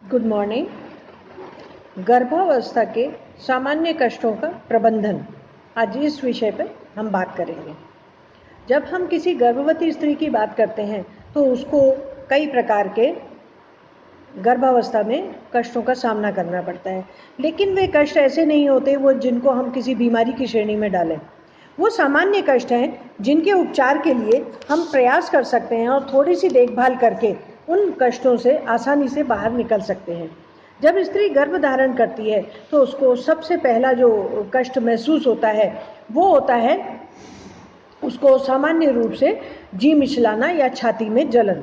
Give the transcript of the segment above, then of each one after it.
Good morning. गर्भावस्था के सामान्य कष्टों का प्रबंधन, आज इस विषय पर हम बात करेंगे। जब हम किसी गर्भवती स्त्री की बात करते हैं तो उसको कई प्रकार के गर्भावस्था में कष्टों का सामना करना पड़ता है, लेकिन वे कष्ट ऐसे नहीं होते वो जिनको हम किसी बीमारी की श्रेणी में डालें। वो सामान्य कष्ट हैं जिनके उपचार के लिए हम प्रयास कर सकते हैं और थोड़ी सी देखभाल करके उन कष्टों से आसानी से बाहर निकल सकते हैं। जब स्त्री गर्भ धारण करती है तो उसको सबसे पहला जो कष्ट महसूस होता है वो होता है उसको सामान्य रूप से जी मिचलाना या छाती में जलन।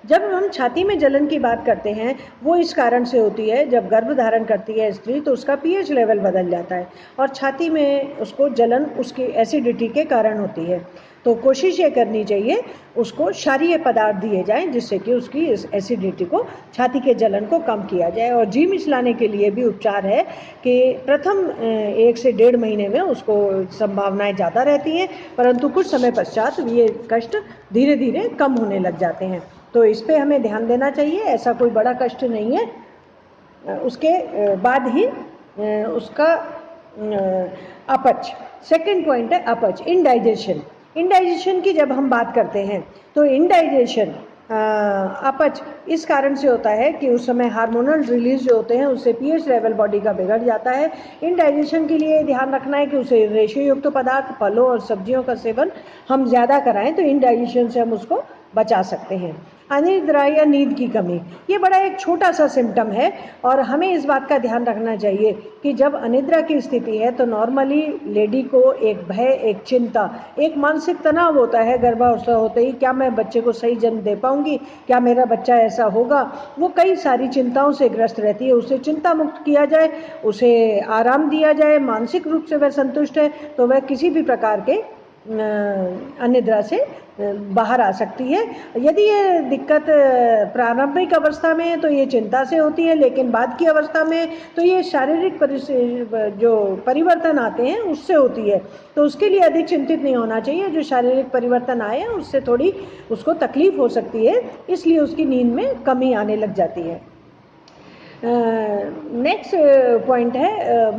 जब हम छाती में जलन की बात करते हैं वो इस कारण से होती है, जब गर्भ धारण करती है स्त्री तो उसका पीएच लेवल बदल जाता है और छाती में उसको जलन उसकी एसिडिटी के कारण होती है। तो कोशिश ये करनी चाहिए उसको क्षारीय पदार्थ दिए जाएं जिससे कि उसकी इस एसिडिटी को, छाती के जलन को कम किया जाए। और जी मिचलाने के लिए भी उपचार है कि प्रथम 1 से 1.5 महीने में उसको संभावनाएं ज़्यादा रहती हैं, परंतु कुछ समय पश्चात ये कष्ट धीरे धीरे कम होने लग जाते हैं। तो इस पे हमें ध्यान देना चाहिए, ऐसा कोई बड़ा कष्ट नहीं है। उसके बाद ही उसका अपच, सेकंड पॉइंट है अपच, इनडाइजेशन। इनडाइजेशन की जब हम बात करते हैं तो इनडाइजेशन अपच इस कारण से होता है कि उस समय हार्मोनल रिलीज जो होते हैं उससे पीएच लेवल बॉडी का बिगड़ जाता है। इनडाइजेशन के लिए ध्यान रखना है कि उसे रेशे युक्त पदार्थ, फलों और सब्जियों का सेवन हम ज़्यादा कराएं तो इनडाइजेशन से हम उसको बचा सकते हैं। अनिद्रा या नींद की कमी, ये बड़ा एक छोटा सा सिम्टम है और हमें इस बात का ध्यान रखना चाहिए कि जब अनिद्रा की स्थिति है तो नॉर्मली लेडी को एक भय, एक चिंता, एक मानसिक तनाव होता है गर्भावस्था होते ही। क्या मैं बच्चे को सही जन्म दे पाऊंगी, क्या मेरा बच्चा ऐसा होगा, वो कई सारी चिंताओं से ग्रस्त रहती है। उसे चिंता मुक्त किया जाए, उसे आराम दिया जाए, मानसिक रूप से वह संतुष्ट है तो वह किसी भी प्रकार के अनिद्रा से बाहर आ सकती है। यदि ये दिक्कत प्रारंभिक अवस्था में है तो ये चिंता से होती है, लेकिन बाद की अवस्था में तो ये शारीरिक जो परिवर्तन आते हैं उससे होती है। तो उसके लिए अधिक चिंतित नहीं होना चाहिए। जो शारीरिक परिवर्तन आए हैं उससे थोड़ी उसको तकलीफ हो सकती है, इसलिए उसकी नींद में कमी आने लग जाती है। नेक्स्ट पॉइंट है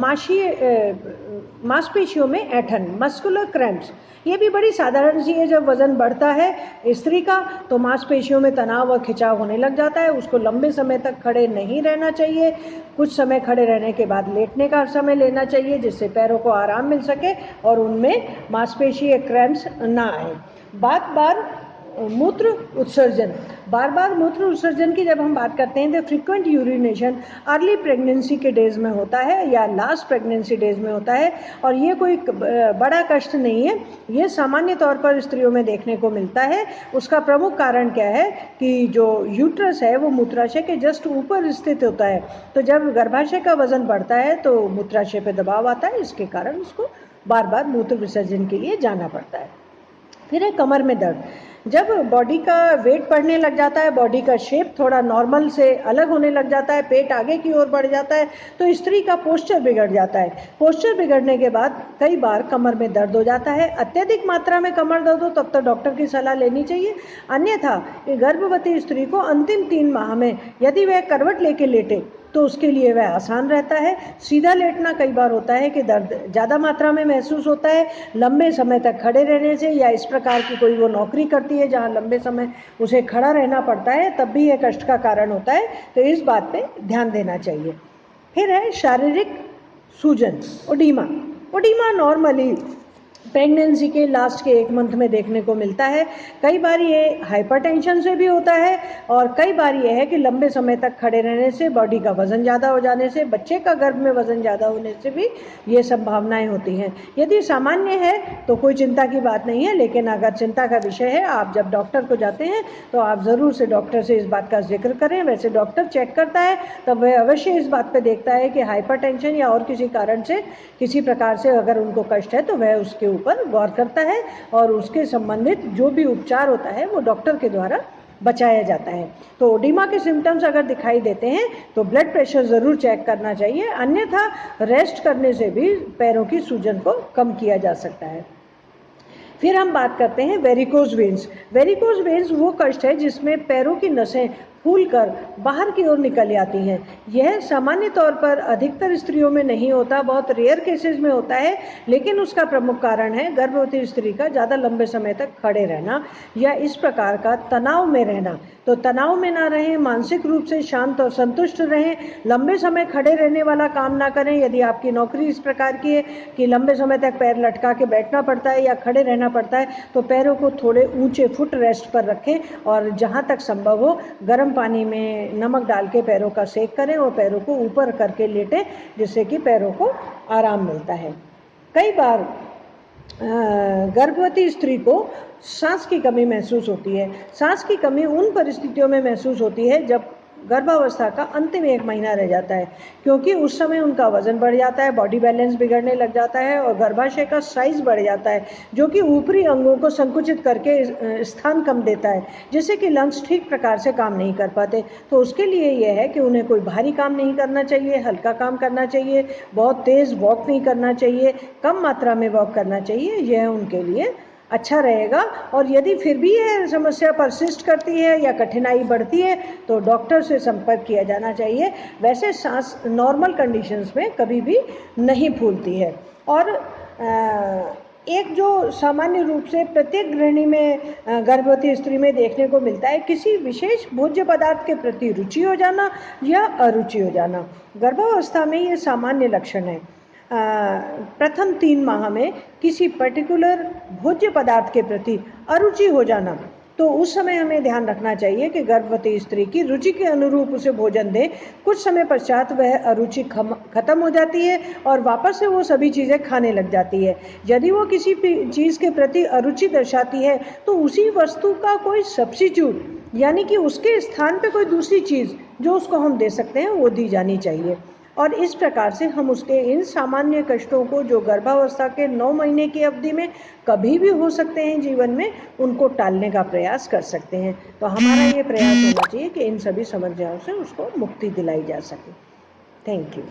मांसपेशियों में ऐंठन, मस्कुलर क्रैम्प्स। ये भी बड़ी साधारण सी है। जब वजन बढ़ता है स्त्री का तो मांसपेशियों में तनाव और खिंचाव होने लग जाता है। उसको लंबे समय तक खड़े नहीं रहना चाहिए, कुछ समय खड़े रहने के बाद लेटने का समय लेना चाहिए जिससे पैरों को आराम मिल सके और उनमें मांसपेशीय क्रैम्प्स ना आए। बार बार मूत्र उत्सर्जन, बार बार मूत्र उत्सर्जन की जब हम बात करते हैं तो फ्रीक्वेंट यूरिनेशन अर्ली प्रेगनेंसी के डेज में होता है या लास्ट प्रेगनेंसी डेज में होता है और ये कोई बड़ा कष्ट नहीं है, ये सामान्य तौर पर स्त्रियों में देखने को मिलता है। उसका प्रमुख कारण क्या है कि जो यूट्रस है वो मूत्राशय के जस्ट ऊपर स्थित होता है, तो जब गर्भाशय का वजन बढ़ता है तो मूत्राशय पे दबाव आता है, इसके कारण उसको बार बार मूत्र विसर्जन के लिए जाना पड़ता है। फिर है कमर में दर्द। जब बॉडी का वेट बढ़ने लग जाता है, बॉडी का शेप थोड़ा नॉर्मल से अलग होने लग जाता है, पेट आगे की ओर बढ़ जाता है तो स्त्री का पोस्चर बिगड़ जाता है। पोस्चर बिगड़ने के बाद कई बार कमर में दर्द हो जाता है। अत्यधिक मात्रा में कमर दर्द हो तब तो डॉक्टर की सलाह लेनी चाहिए, अन्यथा गर्भवती स्त्री को अंतिम 3 माह में यदि वह करवट लेके लेटे तो उसके लिए वह आसान रहता है। सीधा लेटना कई बार होता है कि दर्द ज़्यादा मात्रा में महसूस होता है लंबे समय तक खड़े रहने से, या इस प्रकार की कोई वो नौकरी करती है जहाँ लंबे समय उसे खड़ा रहना पड़ता है तब भी यह कष्ट का कारण होता है, तो इस बात पे ध्यान देना चाहिए। फिर है शारीरिक सूजन, ओडीमा। ओडीमा नॉर्मली प्रेगनेंसी के लास्ट के 1 मंथ में देखने को मिलता है। कई बार ये हाइपरटेंशन से भी होता है और कई बार ये है कि लंबे समय तक खड़े रहने से, बॉडी का वजन ज़्यादा हो जाने से, बच्चे का गर्भ में वजन ज़्यादा होने से भी ये संभावनाएं होती हैं। यदि सामान्य है तो कोई चिंता की बात नहीं है, लेकिन अगर चिंता का विषय है, आप जब डॉक्टर को जाते हैं तो आप ज़रूर से डॉक्टर से इस बात का जिक्र करें। वैसे डॉक्टर चेक करता है तब वह अवश्य इस बात पर देखता है कि हाइपरटेंशन या और किसी कारण से, किसी प्रकार से अगर उनको कष्ट है तो वह उसके ऊपर गौर करता है और उसके संबंधित जो भी उपचार होता है वो डॉक्टर के द्वारा बचाया जाता है। तो ओडिमा के सिम्टम्स अगर दिखाई देते हैं तो ब्लड प्रेशर ज़रूर चेक करना चाहिए, अन्यथा रेस्ट करने से भी पैरों की सूजन को कम किया जा सकता है। फिर हम बात करते हैं वेरिकोज वेन्स। वेरिकोज वेन्स वो कष्ट है जिसमें पैरों की नसें फूलकर बाहर की ओर निकल आती हैं। यह सामान्य तौर पर अधिकतर स्त्रियों में नहीं होता, बहुत रेयर केसेस में होता है, लेकिन उसका प्रमुख कारण है गर्भवती स्त्री का ज़्यादा लंबे समय तक खड़े रहना या इस प्रकार का तनाव में रहना। तो तनाव में ना रहें, मानसिक रूप से शांत और संतुष्ट रहें, लंबे समय खड़े रहने वाला काम ना करें। यदि आपकी नौकरी इस प्रकार की है कि लंबे समय तक पैर लटका के बैठना पड़ता है या खड़े रहना पड़ता है, तो पैरों को थोड़े ऊंचे फुट रेस्ट पर रखें और जहाँ तक संभव हो गर्म पानी में नमक डाल के पैरों का सेक करें और पैरों को ऊपर करके लेटें, जिससे कि पैरों को आराम मिलता है। कई बार गर्भवती स्त्री को सांस की कमी महसूस होती है। सांस की कमी उन परिस्थितियों में महसूस होती है जब गर्भावस्था का अंतिम 1 महीना रह जाता है, क्योंकि उस समय उनका वजन बढ़ जाता है, बॉडी बैलेंस बिगड़ने लग जाता है और गर्भाशय का साइज बढ़ जाता है, जो कि ऊपरी अंगों को संकुचित करके स्थान कम देता है, जिससे कि लंग्स ठीक प्रकार से काम नहीं कर पाते। तो उसके लिए यह है कि उन्हें कोई भारी काम नहीं करना चाहिए, हल्का काम करना चाहिए, बहुत तेज़ वॉक नहीं करना चाहिए, कम मात्रा में वॉक करना चाहिए। यह उनके लिए अच्छा रहेगा। और यदि फिर भी यह समस्या परसिस्ट करती है या कठिनाई बढ़ती है तो डॉक्टर से संपर्क किया जाना चाहिए। वैसे सांस नॉर्मल कंडीशंस में कभी भी नहीं फूलती है। और एक जो सामान्य रूप से प्रत्येक गृहिणी में गर्भवती स्त्री में देखने को मिलता है, किसी विशेष भोज्य पदार्थ के प्रति रुचि हो जाना या अरुचि हो जाना। गर्भावस्था में ये सामान्य लक्षण है। प्रथम 3 माह में किसी पर्टिकुलर भोज्य पदार्थ के प्रति अरुचि हो जाना, तो उस समय हमें ध्यान रखना चाहिए कि गर्भवती स्त्री की रुचि के अनुरूप उसे भोजन दें। कुछ समय पश्चात वह अरुचि खत्म हो जाती है और वापस से वो सभी चीज़ें खाने लग जाती है। यदि वो किसी चीज़ के प्रति अरुचि दर्शाती है तो उसी वस्तु का कोई सब्स्टिट्यूट, यानी कि उसके स्थान पे कोई दूसरी चीज़ जो उसको हम दे सकते हैं, वो दी जानी चाहिए। और इस प्रकार से हम उसके इन सामान्य कष्टों को, जो गर्भावस्था के 9 महीने की अवधि में कभी भी हो सकते हैं जीवन में, उनको टालने का प्रयास कर सकते हैं। तो हमारा ये प्रयास होना चाहिए कि इन सभी समस्याओं से उसको मुक्ति दिलाई जा सके। Thank you.